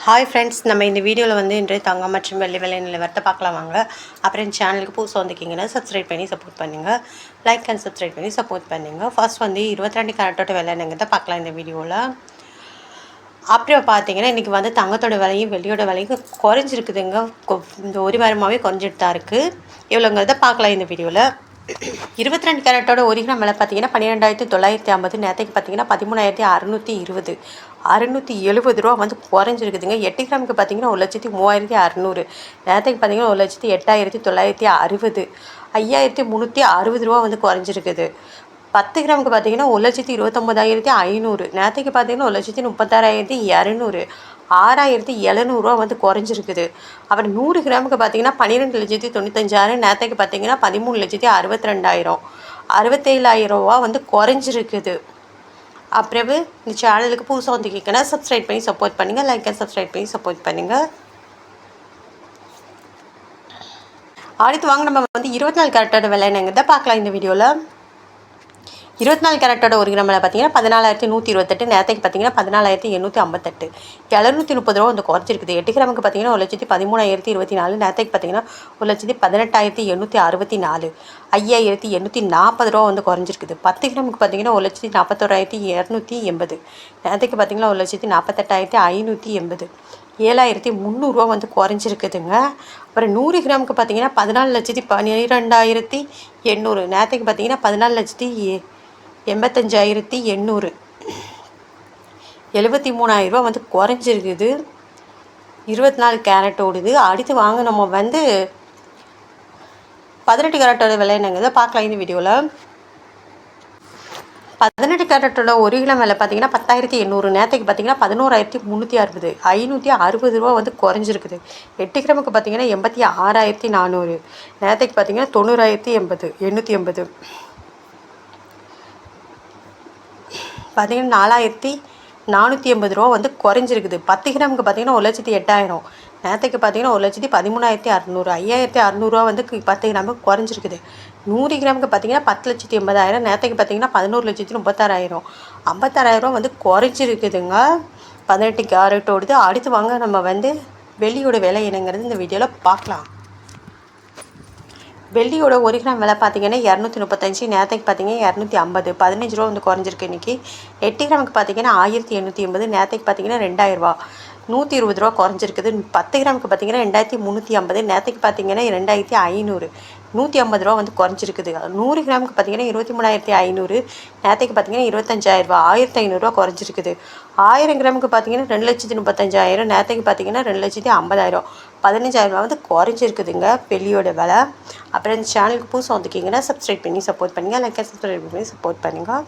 Hi friends, நம்ம இந்த வீடியோவில் வந்து இன்று தங்கம் மற்றும் வெள்ளி விலை நிலவரத்தை பார்க்கலாம் வாங்க. அப்புறம் இந்த சேனலுக்கு புதுசாக வந்துக்கிங்கன்னா சப்ஸ்கிரைப் பண்ணி சப்போர்ட் பண்ணுங்கள். லைக் அண்ட் சப்ஸ்கிரைப் பண்ணி சப்போர்ட் பண்ணுங்கள். ஃபர்ஸ்ட் வந்து 22 கேரட்டோட விலை என்னங்கிறத பார்க்கலாம் இந்த வீடியோவில். அப்புறம் பார்த்தீங்கன்னா இன்றைக்கி வந்து தங்கத்தோட விலையும் வெள்ளியோட விலையும் குறைஞ்சிருக்குதுங்க. இந்த ஒரு வாரமாகவே குறைஞ்சிட்டு தான் இருக்குது. எவ்வளோங்கிறத பார்க்கலாம் இந்த வீடியோவில். 22 கேரட்டோட 1 கிராம் விலை பார்த்தீங்கன்னா 12,950. நேற்றுக்கு பார்த்தீங்கன்னா 13,620. 670 ரூபா வந்து குறைஞ்சிருக்குதுங்க. 8 கிராமுக்கு பார்த்தீங்கன்னா 1,03,600. நேற்றுக்கு பார்த்தீங்கன்னா 1,08,960. 5,360 ரூபா வந்து குறைஞ்சிருக்குது. 10 கிராமுக்கு பார்த்தீங்கன்னா 1,29,500. நேற்றுக்கு பார்த்தீங்கன்னா 1,36,200. 6,700 வந்து குறைஞ்சிருக்குது. அப்புறம் 100 கிராமுக்கு பார்த்தீங்கன்னா 12,95,000. நேற்றுக்கு பார்த்தீங்கன்னா 13,62,000. 67,000 வந்து குறைஞ்சிருக்குது. அப்புறவு இந்த சேனலுக்கு புதுசாக வந்து கேட்கணும், சப்ஸ்கிரைப் பண்ணி சப்போர்ட் பண்ணுங்கள். லைக் அண்ட் சப்ஸ்கிரைப் பண்ணி சப்போர்ட் பண்ணுங்கள். அடுத்து வாங்க நம்ம வந்து 24 கேரட்டோட விலை என்னங்கிறத பார்க்கலாம் இந்த வீடியோவில். 24 கேரட்டோட 1 கிராம் விலை பார்த்தீங்கன்னா 14,128. நேற்றுக்கு பார்த்தீங்கன்னா 14,858. 730 ரூபா வந்து குறைச்சிருக்குது. 8 கிராமுக்கு பார்த்தீங்கன்னா 1,13,024. நேற்றுக்கு பார்த்தீங்கன்னா 1,18,864. 5,840 ரூபா வந்து குறைஞ்சிருக்குது. 10 கிராமுக்கு பார்த்தீங்கன்னா 1,41,280. நேற்றுக்கு பார்த்தீங்கன்னா 1,48,580. 7,300 வந்து குறைஞ்சிருக்குதுங்க. அப்புறம் 100 கிராமுக்கு பார்த்தீங்கன்னா 14,12,800. நேற்றுக்கு பார்த்தீங்கன்னா 14,85,800. 73,000 வந்து குறைஞ்சிருக்குது. 24 கேரட்டோடுது. அடுத்து வாங்க நம்ம வந்து 18 கேரட்டோட விலை என்னங்கிறத பார்க்கலாம் இந்த வீடியோவில். 18 கேரட்டோட 1 கிராம் விலை பார்த்தீங்கன்னா 10,800. நேற்றுக்கு பார்த்தீங்கன்னா 11,360. 560 ரூபா வந்து குறைஞ்சிருக்குது. 8 கிராமுக்கு பார்த்தீங்கன்னா 86,400. நேற்றுக்கு பார்த்தீங்கன்னா 90,880. பார்த்தீங்கன்னா 4,480 ரூபா வந்து குறைஞ்சிருக்குது. 10 கிராமுக்கு பார்த்தீங்கன்னா 1,08,000. நேற்றுக்கு பார்த்தீங்கன்னா 1,13,600. 5,600 வந்து 10 கிராமுக்கு குறைஞ்சிருக்குது. 100 கிராமுக்கு பார்த்தீங்கன்னா 10,80,000. நேற்றுக்கு பார்த்தீங்கன்னா 11,36,000. 56,000 வந்து குறைஞ்சிருக்குதுங்க. 18 கேரட்டோடுது. அடுத்து வாங்க நம்ம வந்து வெள்ளியோட விலை என்னங்கிறது இந்த வீடியோவில் பார்க்கலாம். வெள்ளியோட 1 கிராம் விலை பார்த்தீங்கன்னா 235. நேற்றுக்கு பார்த்தீங்கன்னா 250. 15 ரூபா வந்து குறைஞ்சிருக்கு இன்றைக்கி. 8 கிராமுக்கு பார்த்தீங்கன்னா 1,880. நேற்றுக்கு பார்த்தீங்கன்னா 2,000 ரூபா. 120 ரூபா குறைஞ்சிருக்குது. 10 கிராமுக்கு பார்த்தீங்கன்னா 2,350. நேற்றுக்கு பார்த்தீங்கன்னா 2,500. 150 ரூபா வந்து குறைஞ்சிருக்குது. 100 கிராமுக்கு பார்த்தீங்கன்னா 23,500. நேற்றுக்கு பார்த்தீங்கன்னா 25,000 ரூபா. 1,500 ரூபா குறைஞ்சிருக்குது. 1000 கிராமுக்கு பார்த்தீங்கன்னா 2,35,000. நேற்றுக்கு பார்த்தீங்கன்னா 2,50,000. 15,000 ரூபா வந்து குறைஞ்சிருக்குதுங்க வெள்ளியோட விலை. அப்புறம் இந்த சேனலுக்கு புதுசாக வந்துக்கிங்கன்னா சப்ஸ்கிரைப் பண்ணி சப்போர்ட் பண்ணுங்கள். லைக் சப்ஸ்கிரைப் பண்ணி சப்போர்ட் பண்ணுங்கள்.